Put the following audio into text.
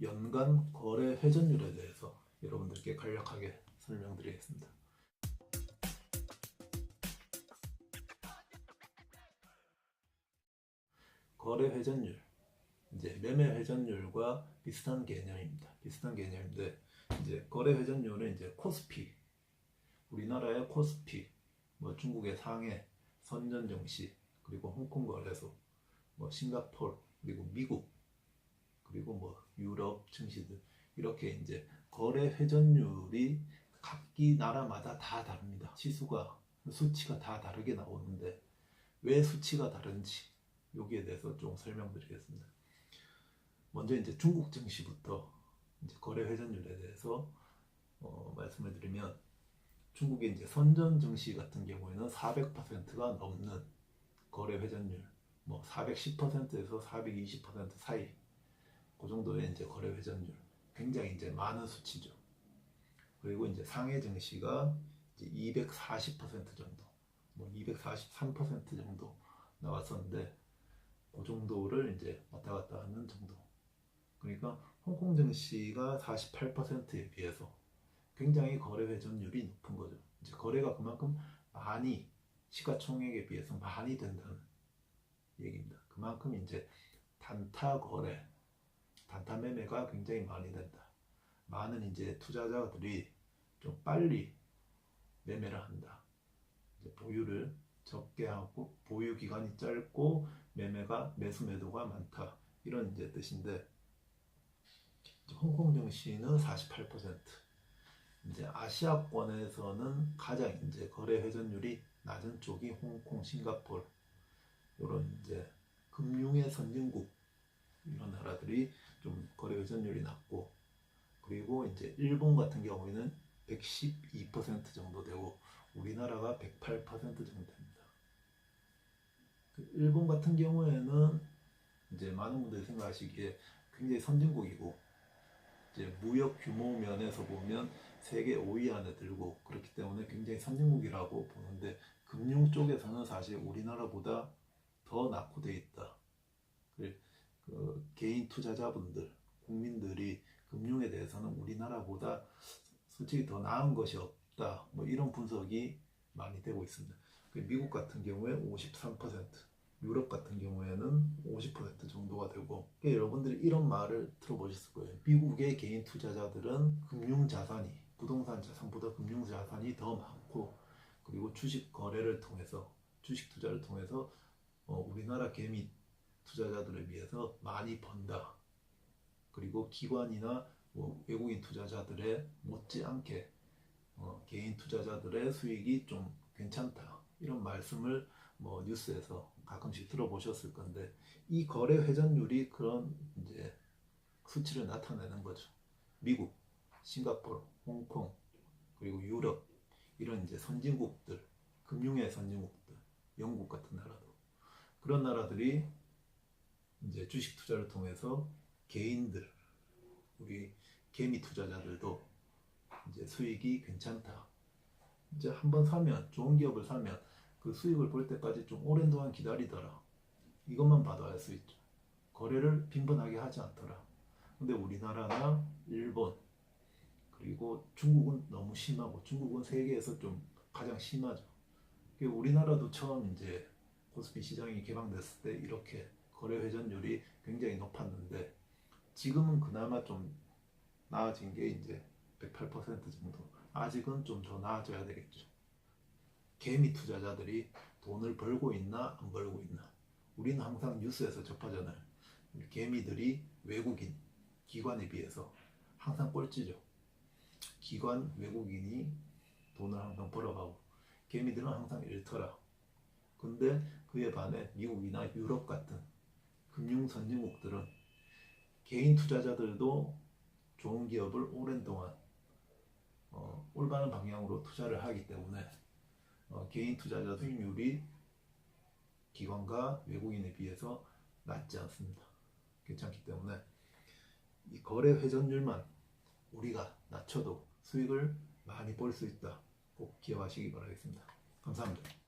연간 거래 회전율에 대해서 여러분들께 간략하게 설명드리겠습니다. 거래 회전율, 이제 매매 회전율과 비슷한 개념입니다. 비슷한 개념인데, 이제 거래 회전율은 이제 코스피, 우리나라의 코스피, 뭐 중국의 상해, 선전정시, 그리고 홍콩 거래소, 뭐 싱가포르, 그리고 미국, 그리고 뭐 유럽 증시들, 이렇게 이제 거래 회전율이 각기 나라마다 다 다릅니다. 수치가 다 다르게 나오는데 왜 수치가 다른지 여기에 대해서 좀 설명드리겠습니다. 먼저 이제 중국 증시부터 이제 거래 회전율에 대해서 말씀을 드리면, 중국의 이제 선전 증시 같은 경우에는 400%가 넘는 거래 회전율, 뭐 410%에서 420% 사이, 그 정도의 이제 거래 회전율, 굉장히 이제 많은 수치죠. 그리고 이제 상해 증시가 이제 240% 정도, 뭐 243% 정도 나왔었는데, 그 정도를 이제 왔다 갔다 하는 정도. 그러니까 홍콩 증시가 48%에 비해서 굉장히 거래 회전율이 높은 거죠. 이제 거래가 그만큼 많이, 시가총액에 비해서 많이 된다는 얘기입니다. 그만큼 이제 단타 거래, 단타 매매가 굉장히 많이 된다. 많은 이제 투자자들이 좀 빨리 매매를 한다. 이제 보유를 적게 하고 보유 기간이 짧고 매수 매도가 많다. 이런 이제 뜻인데, 홍콩 증시는 48%. 이제 아시아권에서는 가장 이제 거래 회전율이 낮은 쪽이 홍콩, 싱가포르, 이런 이제 금융의 선진국, 이런 나라들이 좀 거래 회전율이 낮고, 그리고 이제 일본 같은 경우에는 112% 정도 되고 우리나라가 108% 정도 됩니다. 일본 같은 경우에는 이제 많은 분들이 생각하시기에 굉장히 선진국이고, 이제 무역 규모 면에서 보면 세계 5위 안에 들고, 그렇기 때문에 굉장히 선진국이라고 보는데, 금융 쪽에서는 사실 우리나라보다 더 낙후되어 있다. 그 개인 투자자분들, 국민들이 금융에 대해서는 우리나라보다 솔직히 더 나은 것이 없다, 뭐 이런 분석이 많이 되고 있습니다. 미국 같은 경우에 53%, 유럽 같은 경우에는 50% 정도가 되고, 여러분들이 이런 말을 들어보셨을 거예요. 미국의 개인 투자자들은 금융자산이, 부동산 자산보다 금융자산이 더 많고, 그리고 주식 거래를 통해서, 주식 투자를 통해서 우리나라 개미 투자자들에 비해서 많이 번다. 그리고 기관이나 뭐 외국인 투자자들의 못지않게 개인 투자자들의 수익이 좀 괜찮다, 이런 말씀을 뭐 뉴스에서 가끔씩 들어보셨을 건데, 이 거래 회전율이 그런 이제 수치를 나타내는 거죠. 미국, 싱가포르, 홍콩, 그리고 유럽, 이런 이제 선진국들, 금융의 선진국들, 영국 같은 나라도, 그런 나라들이 이제 주식 투자를 통해서 개인들, 우리 개미 투자자들도 이제 수익이 괜찮다. 이제 한번 사면, 좋은 기업을 사면 그 수익을 볼 때까지 좀 오랜 동안 기다리더라. 이것만 봐도 알 수 있죠. 거래를 빈번하게 하지 않더라. 근데 우리나라나 일본, 그리고 중국은 너무 심하고, 중국은 세계에서 좀 가장 심하죠. 우리나라도 처음 이제 코스피 시장이 개방됐을 때 이렇게 거래 회전율이 굉장히 높았는데, 지금은 그나마 좀 나아진 게 이제 108% 정도. 아직은 좀 더 나아져야 되겠죠. 개미 투자자들이 돈을 벌고 있나 안 벌고 있나, 우리는 항상 뉴스에서 접하잖아요. 개미들이 외국인, 기관에 비해서 항상 꼴찌죠. 기관, 외국인이 돈을 항상 벌어가고 개미들은 항상 잃더라. 근데 그에 반해 미국이나 유럽 같은 금융 선진국들은 개인 투자자들도 좋은 기업을 오랜 동안 올바른 방향으로 투자를 하기 때문에 개인 투자자 수익률이 기관과 외국인에 비해서 낮지 않습니다. 괜찮기 때문에 이 거래 회전율만 우리가 낮춰도 수익을 많이 볼 수 있다. 꼭 기억하시기 바라겠습니다. 감사합니다.